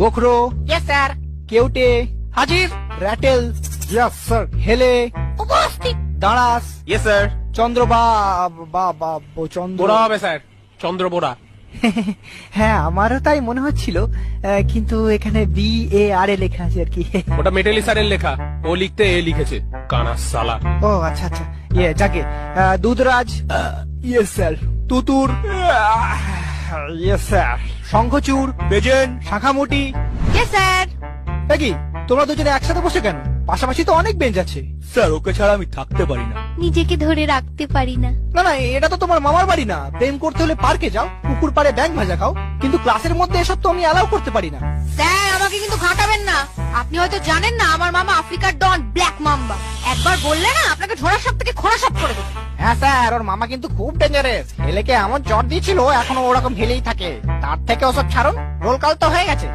গোখরো, yes sir. কেউটে, হাজির। Ratel, yes sir. হেলে, উপস্থিত। দাঁড়াস, ইয়েস স্যার। চন্দ্র বা বা বা চন্দ্র। বোরা হবে স্যার, চন্দ্র বোরা। হ্যাঁ আমারও তাই মনে হচ্ছিল, কিন্তু এখানে BAR লেখা আছে আর কি। ওটা মেটেলি স্যারের লেখা, ও লিখতে এ লিখেছে, কানা সালা। ও আচ্ছা আচ্ছা, যাকে দুধরাজ, ইয়েস স্যার। তুতুর, ইয়েস স্যার। শঙ্খচূড়, বেজেন, শাখামুটি। Yes sir. কি তোমরা দুজনে একসাথে বসে কেন? পাশাপাশি তো অনেক বেঞ্চ আছে। স্যার ওকে ছাড়া আমি থাকতে পারি না। নিজেকে ধরে রাখতে পারি না। না না, এটা তো তোমার মামার বাড়ি না। প্রেম করতে হলে পার্কে যাও, পুকুর পাড়ে ব্যাঙ ভাজা খাও, কিন্তু ক্লাসের মধ্যে এসব তো আমি অ্যালাউ করতে পারি না। স্যার আমাকে কিন্তু ঘাটাবেন না। আপনি হয়তো জানেন না আমার মামা আফ্রিকার ডন ব্ল্যাক মাম্বা। একবার বললে না আপনাকে ঝোড়া সাপ থেকে খোড়া সাপ করে দেবে। হ্যাঁ স্যার, ওর মামা কিন্তু খুব ডেঞ্জারাস। হেলেকে এমন জ্বর দিয়েছিল, এখনো ওরকম হেলেই থাকে। তার থেকে ওসব ছাড়ুন, রোল কল তো হয়ে গেছে।